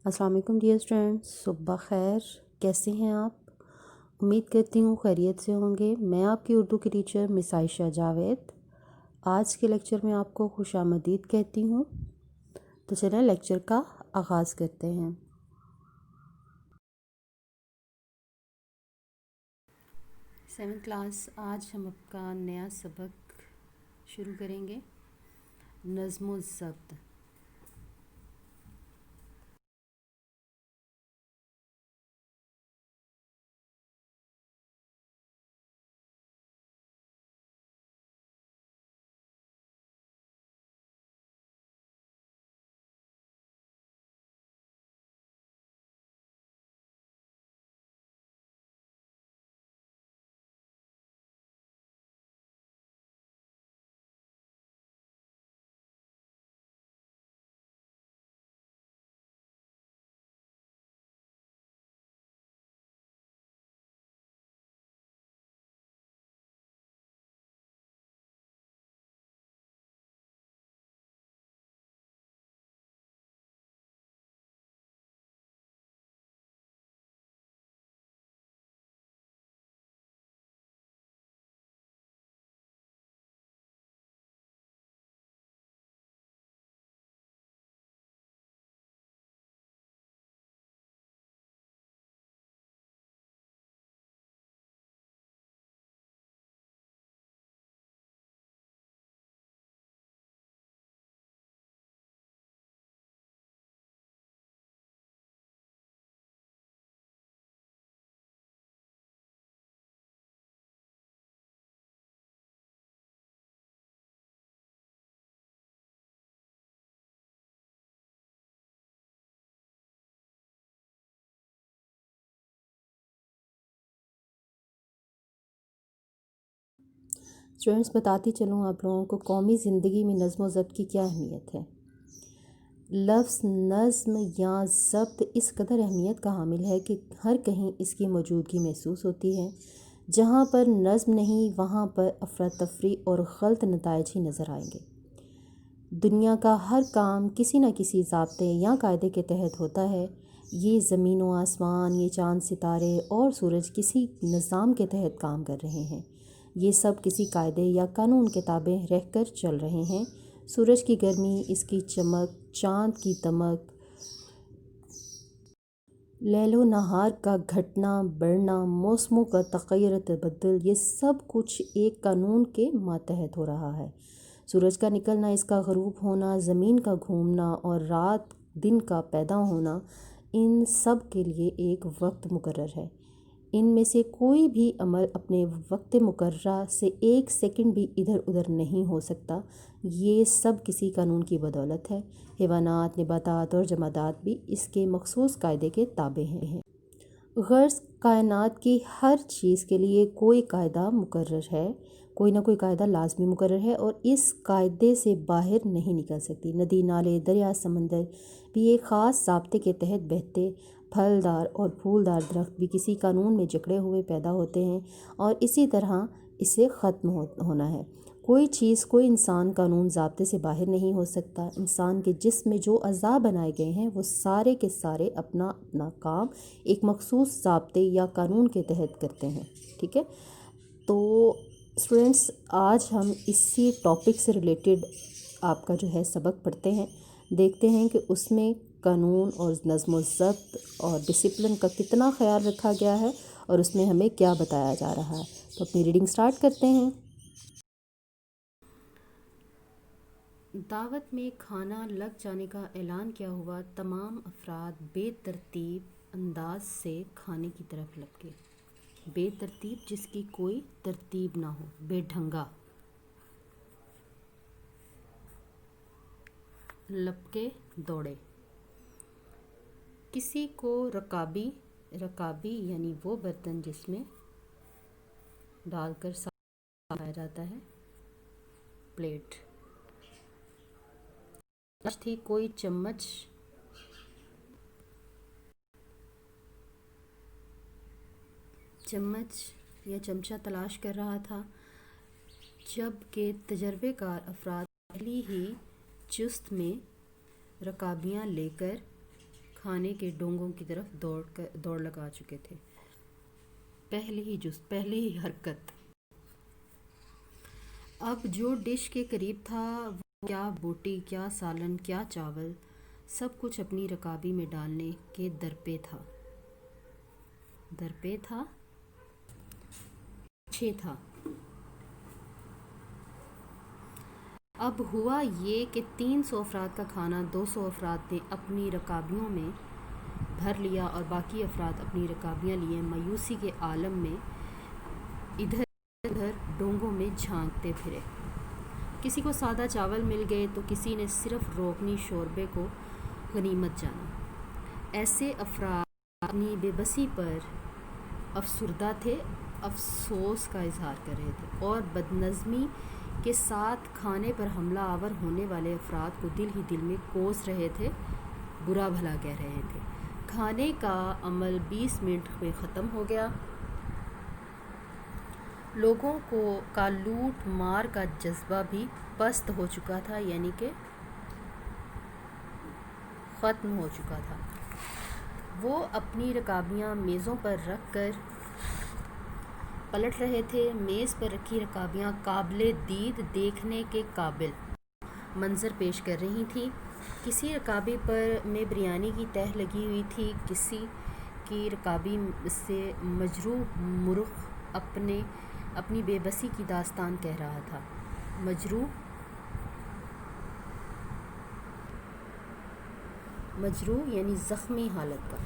السلام علیکم dear students, صبح خیر۔ کیسے ہیں آپ؟ امید کرتی ہوں خیریت سے ہوں گے۔ میں آپ کی اردو کی ٹیچر مس عائشہ جاوید آج کے لیکچر میں آپ کو خوش آمدید کہتی ہوں۔ تو چلیں لیکچر کا آغاز کرتے ہیں۔ 7th کلاس، آج ہم آپ کا نیا سبق شروع کریں گے، نظم و ضبط۔ اسٹوڈینٹس، بتاتی چلوں آپ لوگوں کو قومی زندگی میں نظم و ضبط کی کیا اہمیت ہے۔ لفظ نظم یا ضبط اس قدر اہمیت کا حامل ہے کہ ہر کہیں اس کی موجودگی محسوس ہوتی ہے۔ جہاں پر نظم نہیں، وہاں پر افراتفری اور غلط نتائج ہی نظر آئیں گے۔ دنیا کا ہر کام کسی نہ کسی ضابطے یا قاعدے کے تحت ہوتا ہے۔ یہ زمین و آسمان، یہ چاند ستارے اور سورج کسی نظام کے تحت کام کر رہے ہیں۔ یہ سب کسی قاعدے یا قانون کے تابع رہ کر چل رہے ہیں۔ سورج کی گرمی، اس کی چمک، چاند کی دمک، لیل و نہار کا گھٹنا بڑھنا، موسموں کا تغیر تبدل، یہ سب کچھ ایک قانون کے ماتحت ہو رہا ہے۔ سورج کا نکلنا، اس کا غروب ہونا، زمین کا گھومنا اور رات دن کا پیدا ہونا، ان سب کے لیے ایک وقت مقرر ہے۔ ان میں سے کوئی بھی عمل اپنے وقت مقررہ سے ایک سیکنڈ بھی ادھر ادھر نہیں ہو سکتا۔ یہ سب کسی قانون کی بدولت ہے۔ حیوانات، نباتات اور جمادات بھی اس کے مخصوص قاعدے کے تابع ہیں۔ غرض کائنات کی ہر چیز کے لیے کوئی قاعدہ مقرر ہے، کوئی نہ کوئی قاعدہ لازمی مقرر ہے اور اس قاعدے سے باہر نہیں نکل سکتی۔ ندی، نالے، دریا، سمندر بھی ایک خاص ضابطے کے تحت بہتے۔ پھلدار اور پھولدار درخت بھی کسی قانون میں جکڑے ہوئے پیدا ہوتے ہیں اور اسی طرح اسے ختم ہونا ہے۔ کوئی چیز، کوئی انسان قانون ضابطے سے باہر نہیں ہو سکتا۔ انسان کے جسم میں جو اعضاء بنائے گئے ہیں وہ سارے کے سارے اپنا اپنا کام ایک مخصوص ضابطے یا قانون کے تحت کرتے ہیں۔ ٹھیک ہے، تو اسٹوڈینٹس آج ہم اسی ٹاپک سے ریلیٹڈ آپ کا جو ہے سبق پڑھتے ہیں، دیکھتے ہیں کہ اس میں قانون اور نظم و ضبط اور ڈسپلن کا کتنا خیال رکھا گیا ہے اور اس میں ہمیں کیا بتایا جا رہا ہے۔ تو اپنی ریڈنگ سٹارٹ کرتے ہیں۔ دعوت میں کھانا لگ جانے کا اعلان کیا ہوا، تمام افراد بے ترتیب انداز سے کھانے کی طرف لپکے۔ بے ترتیب، جس کی کوئی ترتیب نہ ہو، بے ڈھنگا۔ لپکے، دوڑے۔ کسی کو رکابی، رکابی یعنی وہ برتن جس میں ڈال کر کھایا جاتا ہے، پلیٹ۔ تھی کوئی چمچ، چمچ یا چمچہ تلاش کر رہا تھا، جب کہ تجربے کار افراد پہلی ہی جست میں رکابیاں لے کر کھانے کے ڈونگوں کی طرف دوڑ لگا چکے تھے۔ پہلی ہی حرکت۔ اب جو ڈش کے قریب تھا، وہ کیا بوٹی، کیا سالن، کیا چاول، سب کچھ اپنی رکابی میں ڈالنے کے درپے تھا۔ اب ہوا یہ کہ 300 افراد کا کھانا 200 افراد نے اپنی رکابیوں میں بھر لیا اور باقی افراد اپنی رکابیاں لیے مایوسی کے عالم میں ادھر ادھر ڈونگوں میں جھانکتے پھرے۔ کسی کو سادہ چاول مل گئے تو کسی نے صرف روغنی شوربے کو غنیمت جانا۔ ایسے افراد اپنی بے بسی پر افسردہ تھے، افسوس کا اظہار کر رہے تھے اور بدنظمی کے ساتھ کھانے پر حملہ آور ہونے والے افراد کو دل ہی دل میں کوس رہے تھے، برا بھلا کہہ رہے تھے۔ کھانے کا عمل 20 منٹ میں ختم ہو گیا۔ لوگوں کا لوٹ مار کا جذبہ بھی پست ہو چکا تھا، یعنی کہ ختم ہو چکا تھا۔ وہ اپنی رکابیاں میزوں پر رکھ کر پلٹ رہے تھے۔ میز پر رکھی رکابیاں قابل دید دیکھنے کے قابل منظر پیش کر رہی تھیں۔ کسی رکابی میں بریانی کی تہہ لگی ہوئی تھی، کسی کی رکابی سے مجروح مرغ اپنی بے بسی کی داستان کہہ رہا تھا۔ مجروح یعنی زخمی حالت کا،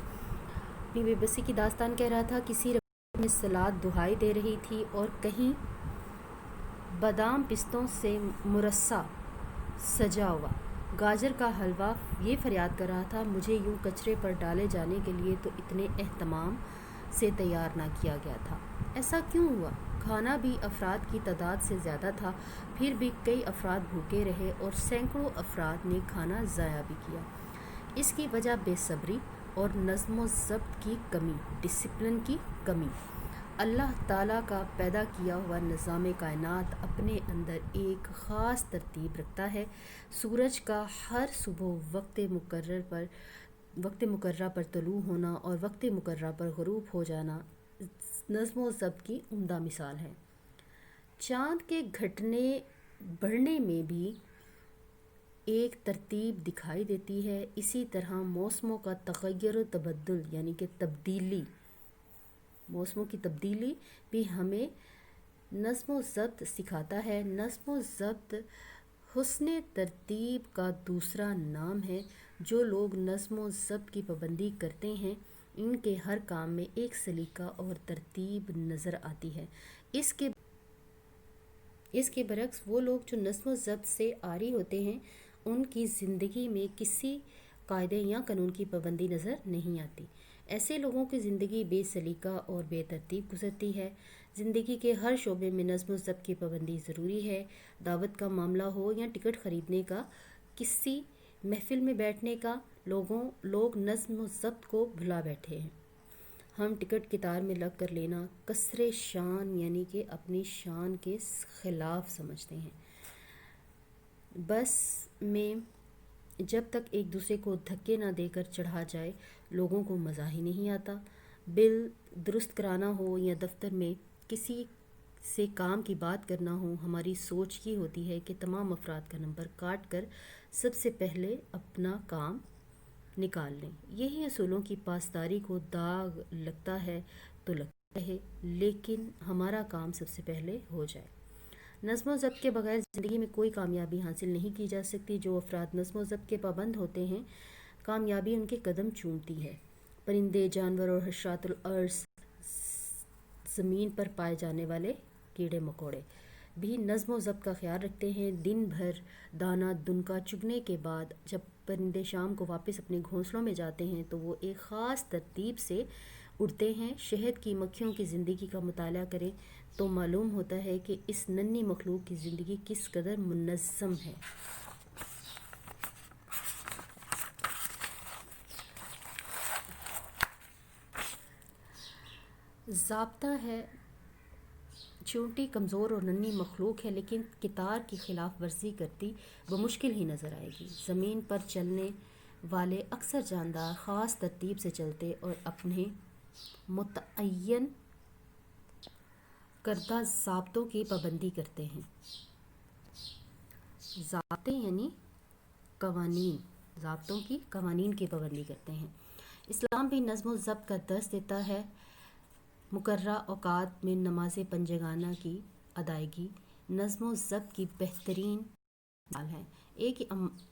اپنی بے بسی کی داستان کہہ رہا تھا۔ کسی رکابی میں سلاد دہائی دے رہی تھی اور کہیں بادام پستوں سے مرصع سجا ہوا گاجر کا حلوہ یہ فریاد کر رہا تھا، مجھے یوں کچرے پر ڈالے جانے کے لیے تو اتنے اہتمام سے تیار نہ کیا گیا تھا۔ ایسا کیوں ہوا؟ کھانا بھی افراد کی تعداد سے زیادہ تھا، پھر بھی کئی افراد بھوکے رہے اور سینکڑوں افراد نے کھانا ضائع بھی کیا۔ اس کی وجہ بے صبری اور نظم و ضبط کی کمی، ڈسپلن کی کمی۔ اللہ تعالیٰ کا پیدا کیا ہوا نظام کائنات اپنے اندر ایک خاص ترتیب رکھتا ہے۔ سورج کا ہر صبح وقت مقررہ پر طلوع ہونا اور وقت مقررہ پر غروب ہو جانا نظم و ضبط کی عمدہ مثال ہے۔ چاند کے گھٹنے بڑھنے میں بھی ایک ترتیب دکھائی دیتی ہے۔ اسی طرح موسموں کا تغیر و تبدل یعنی کہ موسموں کی تبدیلی بھی ہمیں نظم و ضبط سکھاتا ہے۔ نظم و ضبط حسن ترتیب کا دوسرا نام ہے۔ جو لوگ نظم و ضبط کی پابندی کرتے ہیں، ان کے ہر کام میں ایک سلیقہ اور ترتیب نظر آتی ہے۔ اس کے برعکس وہ لوگ جو نظم و ضبط سے عاری ہوتے ہیں، ان کی زندگی میں کسی قاعدے یا قانون کی پابندی نظر نہیں آتی۔ ایسے لوگوں کی زندگی بے سلیقہ اور بے ترتیب گزرتی ہے۔ زندگی کے ہر شعبے میں نظم و ضبط کی پابندی ضروری ہے۔ دعوت کا معاملہ ہو یا ٹکٹ خریدنے کا، کسی محفل میں بیٹھنے کا، لوگ نظم و ضبط کو بھلا بیٹھے ہیں۔ ہم ٹکٹ قطار میں لگ کر لینا کسرِ شان یعنی کہ اپنی شان کے خلاف سمجھتے ہیں۔ بس میں جب تک ایک دوسرے کو دھکے نہ دے کر چڑھا جائے، لوگوں کو مزہ ہی نہیں آتا۔ بل درست کرانا ہو یا دفتر میں کسی سے کام کی بات کرنا ہو، ہماری سوچ یہ ہوتی ہے کہ تمام افراد کا نمبر کاٹ کر سب سے پہلے اپنا کام نکال لیں۔ یہی اصولوں کی پاسداری کو داغ لگتا ہے تو لگتا رہے، لیکن ہمارا کام سب سے پہلے ہو جائے۔ نظم و ضبط کے بغیر زندگی میں کوئی کامیابی حاصل نہیں کی جا سکتی۔ جو افراد نظم و ضبط کے پابند ہوتے ہیں، کامیابی ان کے قدم چومتی ہے۔ پرندے، جانور اور حشرات الارض، زمین پر پائے جانے والے کیڑے مکوڑے بھی نظم و ضبط کا خیال رکھتے ہیں۔ دن بھر دانہ دنکا چگنے کے بعد جب پرندے شام کو واپس اپنے گھونسلوں میں جاتے ہیں تو وہ ایک خاص ترتیب سے اڑتے ہیں۔ شہد کی مکھیوں کی زندگی کا مطالعہ کریں تو معلوم ہوتا ہے کہ اس ننھی مخلوق کی زندگی کس قدر منظم ہے۔ ضابطہ ہے، چیونٹی کمزور اور ننھی مخلوق ہے، لیکن قطار کی خلاف ورزی کرتی بمشکل ہی نظر آئے گی۔ زمین پر چلنے والے اکثر جاندار خاص ترتیب سے چلتے اور اپنے متعین کردہ ضابطوں کی پابندی کرتے ہیں۔ ضابطے یعنی قوانین، ضابطوں کی قوانین کی پابندی کرتے ہیں۔ اسلام بھی نظم و ضبط کا درس دیتا ہے۔ مقررہ اوقات میں نماز پنجگانہ کی ادائیگی نظم و ضبط کی بہترین مثال ہے۔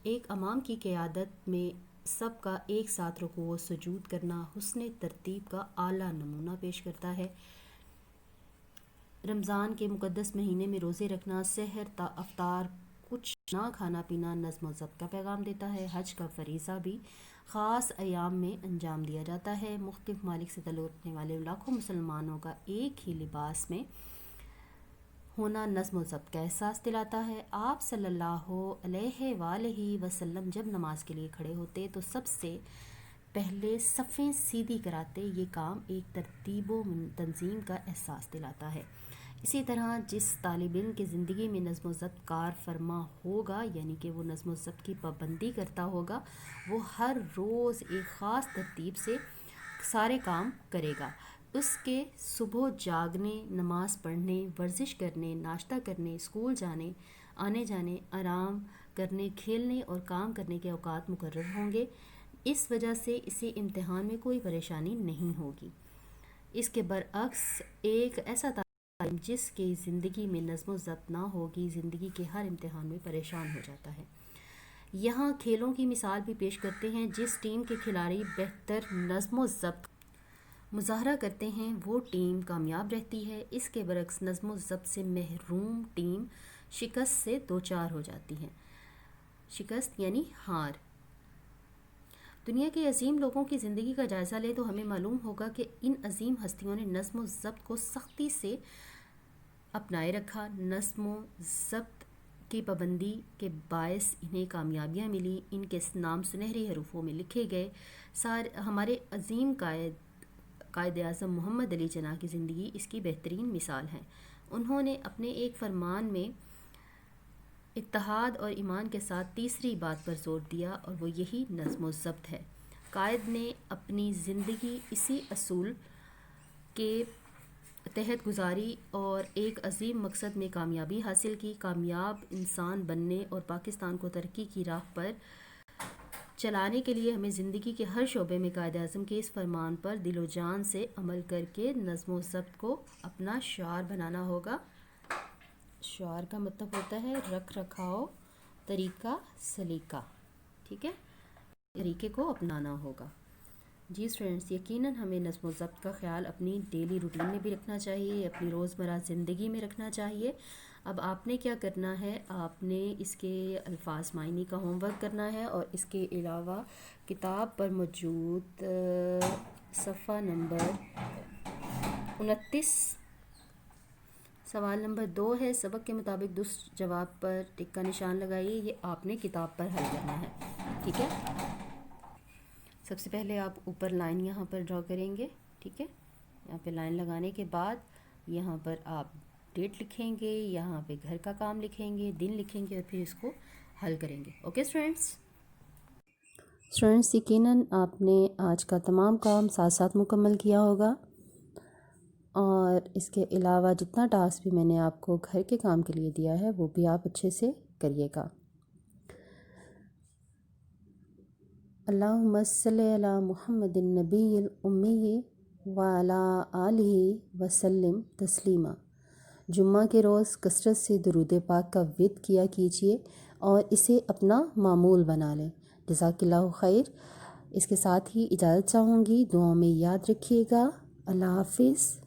ایک امام کی قیادت میں سب کا ایک ساتھ رکوع و سجود کرنا حسن ترتیب کا اعلیٰ نمونہ پیش کرتا ہے۔ رمضان کے مقدس مہینے میں روزے رکھنا، سحر تا افطار کچھ نہ کھانا پینا نظم و ضبط کا پیغام دیتا ہے۔ حج کا فریضہ بھی خاص ایام میں انجام دیا جاتا ہے۔ مختلف ممالک سے تعلق رکھنے والے لاکھوں مسلمانوں کا ایک ہی لباس میں ہونا نظم و ضبط کا احساس دلاتا ہے۔ آپ صلی اللہ علیہ وآلہ وسلم جب نماز کے لیے کھڑے ہوتے تو سب سے پہلے صفیں سیدھی کراتے۔ یہ کام ایک ترتیب و تنظیم کا احساس دلاتا ہے۔ اسی طرح جس طالب علم کی زندگی میں نظم و ضبط کار فرما ہوگا، یعنی کہ وہ نظم و ضبط کی پابندی کرتا ہوگا، وہ ہر روز ایک خاص ترتیب سے سارے کام کرے گا۔ اس کے صبح جاگنے، نماز پڑھنے، ورزش کرنے، ناشتہ کرنے، اسکول جانے، آنے جانے، آرام کرنے، کھیلنے اور کام کرنے کے اوقات مقرر ہوں گے۔ اس وجہ سے اسے امتحان میں کوئی پریشانی نہیں ہوگی۔ اس کے برعکس ایک ایسا طالب جس کی زندگی میں نظم و ضبط نہ ہوگی، زندگی کے ہر امتحان میں پریشان ہو جاتا ہے۔ یہاں کھیلوں کی مثال بھی پیش کرتے ہیں۔ جس ٹیم کے کھلاڑی بہتر نظم و ضبط مظاہرہ کرتے ہیں وہ ٹیم کامیاب رہتی ہے۔ اس کے برعکس نظم و ضبط سے محروم ٹیم شکست سے دوچار ہو جاتی ہے۔ شکست یعنی ہار۔ دنیا کے عظیم لوگوں کی زندگی کا جائزہ لیں تو ہمیں معلوم ہوگا کہ ان عظیم ہستیوں نے نظم و ضبط کو سختی سے اپنائے رکھا۔ نظم و ضبط کی پابندی کے باعث انہیں کامیابیاں ملی، ان کے نام سنہرے حروفوں میں لکھے گئے۔ ہمارے عظیم قائد اعظم محمد علی جناح کی زندگی اس کی بہترین مثال ہے۔ انہوں نے اپنے ایک فرمان میں اتحاد اور ایمان کے ساتھ تیسری بات پر زور دیا اور وہ یہی نظم و ضبط ہے۔ قائد نے اپنی زندگی اسی اصول کے تحت گزاری اور ایک عظیم مقصد میں کامیابی حاصل کی۔ کامیاب انسان بننے اور پاکستان کو ترقی کی راہ پر چلانے کے لیے ہمیں زندگی کے ہر شعبے میں قائد اعظم کے اس فرمان پر دل و جان سے عمل کر کے نظم و ضبط کو اپنا شعار بنانا ہوگا۔ شعار کا مطلب ہوتا ہے رکھ رکھاؤ، طریقہ، سلیقہ، ٹھیک ہے، طریقے کو اپنانا ہوگا۔ جی اسٹوڈنٹس، یقیناً ہمیں نظم و ضبط کا خیال اپنی ڈیلی روٹین میں بھی رکھنا چاہیے، اپنی روزمرہ زندگی میں رکھنا چاہیے۔ اب آپ نے کیا کرنا ہے، آپ نے اس کے الفاظ معنی کا ہوم ورک کرنا ہے اور اس کے علاوہ کتاب پر موجود صفحہ نمبر 29 سوال نمبر 2 ہے، سبق کے مطابق درست جواب پر ٹک کا نشان لگائیے۔ یہ آپ نے کتاب پر حل کرنا ہے، ٹھیک ہے۔ سب سے پہلے آپ اوپر لائن یہاں پر ڈرا کریں گے، ٹھیک ہے۔ یہاں پہ لائن لگانے کے بعد یہاں پر آپ ڈیٹ لکھیں گے، یہاں پہ گھر کا کام لکھیں گے، دن لکھیں گے اور پھر اس کو حل کریں گے۔ اوکے اسٹوڈنٹس، یقیناً آپ نے آج کا تمام کام ساتھ ساتھ مکمل کیا ہوگا اور اس کے علاوہ جتنا ٹاسک بھی میں نے آپ کو گھر کے کام کے لیے دیا ہے وہ بھی آپ اچھے سے کریے گا۔ اللہم صلی علی محمد النبی الامی وعلی آلہ وسلم تسلیما۔ جمعہ کے روز کثرت سے درود پاک کا ورد کیا کیجیے اور اسے اپنا معمول بنا لیں۔ جزاک اللہ خیر۔ اس کے ساتھ ہی اجازت چاہوں گی، دعاؤں میں یاد رکھیے گا۔ اللہ حافظ۔